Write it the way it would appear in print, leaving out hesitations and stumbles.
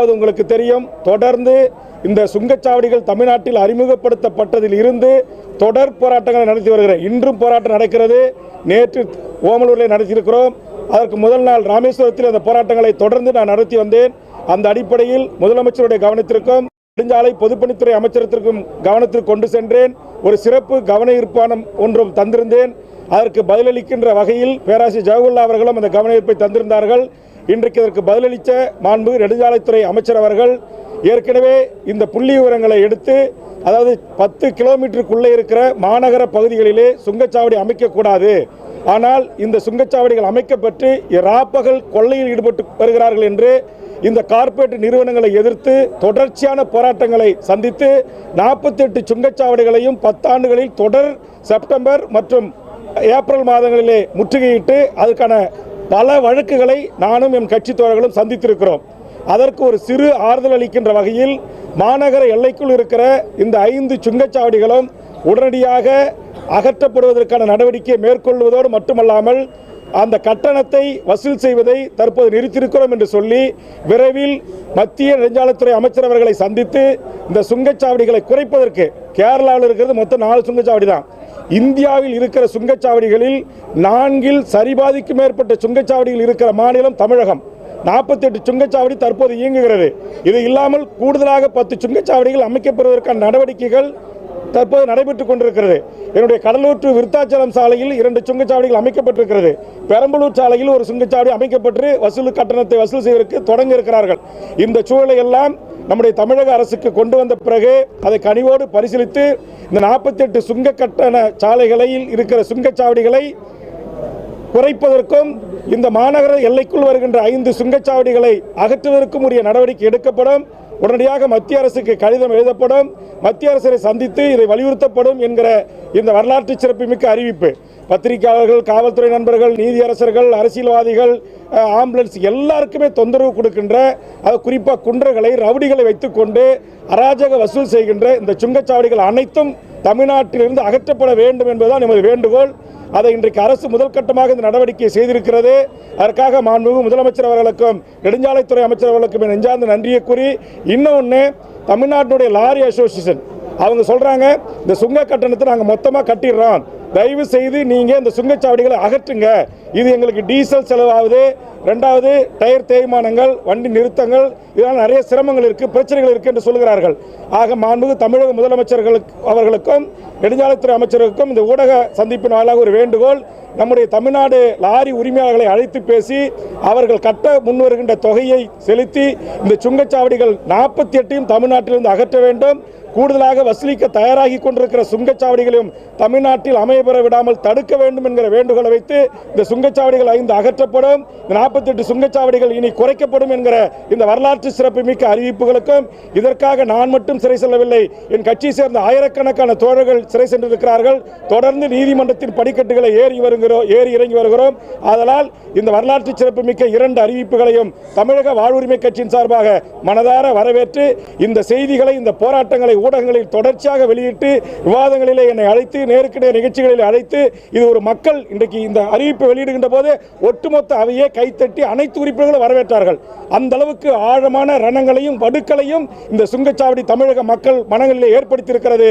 உங்களுக்கு தெரியும், தொடர்ந்து இந்த சுங்கச்சாவடிகள் தமிழ்நாட்டில் அறிமுகப்படுத்தப்பட்டதில் இருந்து தொடர் போராட்டங்களை நடத்தி வருகிறோம். இன்றும் போராட்டம் நடக்கிறது. நேற்று ஓமலூரில் நடத்தியிருக்கிறோம். அதற்கு முதல் நாள் ராமேஸ்வரத்தில் அந்த போராட்டங்களை தொடர்ந்து நான் நடத்தி வந்தேன். அந்த அடிப்படையில் முதலமைச்சருடைய கவனத்திற்கும் நெடுஞ்சாலை பொதுப்பணித்துறை அமைச்சரத்திற்கும் கவனத்திற்கு கொண்டு சென்றேன். ஒரு சிறப்பு கவன ஈர்ப்பானம் ஒன்றும் தந்திருந்தேன். அதற்கு பதிலளிக்கின்ற வகையில் பேராசிரியர் ஜவஹர்லா அவர்களும் அந்த கவன ஈர்ப்பை தந்திருந்தார்கள். இன்றைக்கு இதற்கு பதிலளித்த மாண்புமிகு நெடுஞ்சாலைத்துறை அமைச்சர் அவர்கள் ஏற்கனவே இந்த புள்ளி விவரங்களை எடுத்து, அதாவது 10 கிலோமீட்டருக்குள்ளே இருக்கிற மாநகர பகுதிகளிலே சுங்கச்சாவடி அமைக்கக்கூடாது, ஆனால் இந்த சுங்கச்சாவடிகள் அமைக்கப்பட்டு ராப்பகல் கொள்ளையில் ஈடுபட்டு வருகிறார்கள் என்று இந்த கார்ப்பரேட் நிறுவனங்களை எதிர்த்து தொடர்ச்சியான போராட்டங்களை சந்தித்து 48 சுங்கச்சாவடிகளையும் 10 ஆண்டுகளில் தொடர் செப்டம்பர் மற்றும் ஏப்ரல் மாதங்களிலே முற்றுகையிட்டு அதற்கான பல வழக்குகளை நானும் என் கட்சி தோழர்களும் சந்தித்திருக்கிறோம். அதற்கு ஒரு சிறு ஆறுதல் அளிக்கின்ற வகையில் மாநகர எல்லைக்குள் இருக்கிற இந்த 5 சுங்கச்சாவடிகளும் உடனடியாக அகற்றப்படுவதற்கான நடவடிக்கையை மேற்கொள்வதோடு மட்டுமல்லாமல் அந்த கட்டணத்தை வசூல் செய்வதை தற்போது நிறுத்தியிருக்கிறோம் என்று சொல்லி விரைவில் மத்திய நெடுஞ்சாலைத்துறை அமைச்சர் அவர்களை சந்தித்து இந்த சுங்கச்சாவடிகளை குறைப்பதற்கு, கேரளாவில் இருக்கிறது மொத்தம் 4 சுங்கச்சாவடி தான். இந்தியாவில் இருக்கிற சுங்கச்சாவடிகளில் 4இல் சரிபாதிக்கும் மேற்பட்ட சுங்கச்சாவடிகள் இருக்கிற மாநிலம் தமிழகம். 48 சுங்கச்சாவடி தற்போது இயங்குகிறது. இது இல்லாமல் கூடுதலாக 10 சுங்கச்சாவடிகள் அமைக்கப்படுவதற்கான நடவடிக்கைகள் தற்போது நடைபெற்றுக் கொண்டிருக்கிறது. என்னுடைய கடலூர் டு விருத்தாச்சலம் சாலையில் 2 சுங்கச்சாவடிகள் அமைக்கப்பட்டிருக்கிறது. பெரம்பலூர் சாலையில் ஒரு சுங்கச்சாவடி அமைக்கப்பட்டு வசூல் கட்டணத்தை வசூல் செய்வதற்கு தொடங்க இருக்கிறார்கள். இந்த சூழலை எல்லாம் நம்முடைய தமிழக அரசுக்கு கொண்டு வந்த பிறகு அதை கனிவோடு பரிசீலித்து இந்த 48 சுங்க கட்டண சாலைகளில் இருக்கிற சுங்கச்சாவடிகளை குறைப்பதற்கும் இந்த மாநகர எல்லைக்குள் வருகின்ற 5 சுங்கச்சாவடிகளை அகற்றுவதற்கும் உரிய நடவடிக்கை எடுக்கப்படும். உடனடியாக மத்திய அரசுக்கு கடிதம் எழுதப்படும். மத்திய அரசை சந்தித்து இதை வலியுறுத்தப்படும் என்கிற இந்த வரலாற்று சிறப்புமிக்க அறிவிப்பு பத்திரிகையாளர்கள், காவல்துறை நண்பர்கள், நீதியரசர்கள், அரசியல்வாதிகள், ஆம்புலன்ஸ் எல்லாருக்குமே தொந்தரவு கொடுக்கின்ற, அது குறிப்பாக குன்றர்களை, ரவுடிகளை வைத்துக்கொண்டு அராஜக வசூல் செய்கின்ற இந்த சுங்கச்சாவடிகள் அனைத்தும் தமிழ்நாட்டிலிருந்து அகற்றப்பட வேண்டும் என்பதுதான் எமது வேண்டுகோள். அதை இன்றைக்கு அரசு முதல் கட்டமாக இந்த நடவடிக்கை செய்திருக்கிறது. அதற்காக மாண்புமிகு முதலமைச்சர் அவர்களுக்கும் நெடுஞ்சாலைத்துறை அமைச்சர் அவர்களுக்கும் நெஞ்சார்ந்த நன்றியை கூறி, இன்னொன்று தமிழ்நாட்டினுடைய லாரி அசோசியேஷன் அவங்க சொல்கிறாங்க, இந்த சுங்க கட்டணத்தை நாங்கள் மொத்தமாக கட்டிடுறோம், தயவு செய்து நீங்கள் இந்த சுங்கச்சாவடிகளை அகற்றுங்க, இது எங்களுக்கு டீசல் செலவாகுது, 2வது டயர் தேய்மானங்கள், வண்டி நிறுத்தங்கள், இதனால் நிறைய சிரமங்கள் இருக்குது, பிரச்சனைகள் இருக்குது என்று சொல்கிறார்கள். ஆக மாண்புமிகு தமிழக முதலமைச்சர்களுக்கு அவர்களுக்கும் நெடுஞ்சாலைத்துறை அமைச்சர்களுக்கும் இந்த ஊடக சந்திப்பின் வாயிலாக ஒரு வேண்டுகோள், நம்முடைய தமிழ்நாடு லாரி உரிமையாளர்களை அழைத்து பேசி அவர்கள் கட்ட முன்வருகின்ற தொகையை செலுத்தி இந்த சுங்கச்சாவடிகள் 48ஐயும் தமிழ்நாட்டிலிருந்து அகற்ற வேண்டும். கூடுதலாக வசூலிக்க தயாராகி கொண்டிருக்கிற சுங்கச்சாவடிகளையும் தமிழ்நாட்டில் அமையப்பெற விடாமல் தடுக்க வேண்டும் என்கிற வேண்டுகோளை வைத்து இந்த சுங்கச்சாவடிகள் 5 அகற்றப்படும், 48 சுங்கச்சாவடிகள் இனி குறைக்கப்படும் என்கிற இந்த வரலாற்று சிறப்பு மிக்க அறிவிப்புகளுக்கும், இதற்காக நான் மட்டும் சிறை செல்லவில்லை, என் கட்சியை சேர்ந்த ஆயிரக்கணக்கான தோழர்கள் சிறை சென்றிருக்கிறார்கள். தொடர்ந்து நீதிமன்றத்தின் படிக்கட்டுகளை ஏறி இறங்கி வருகிறோம். ஆதலால் இந்த வரலாற்று சிறப்பு மிக்க 2 அறிவிப்புகளையும் தமிழக வாழ்வுரிமை கட்சியின் சார்பாக மனதார வரவேற்று இந்த செய்திகளை, இந்த போராட்டங்களை ஊடகங்களில் தொடர்ச்சியாக வெளியிட்டு விவாதங்களிலே என்னை அழைத்து, நேருக்கு நேர் நிகழ்ச்சிகளில் அழைத்து, இது ஒரு மக்கள் இன்றைக்கு இந்த அறிவிப்பை வெளியிடுகின்ற போது ஒட்டுமொத்த அவையே கைத்தட்டி அனைத்து உறுப்பினர்களும் வரவேற்றார்கள். அந்த அளவுக்கு ஆழமான ரணங்களையும் வடுக்களையும் இந்த சுங்கச்சாவடி தமிழக மக்கள் மனங்களிலே ஏற்படுத்தியிருக்கிறது.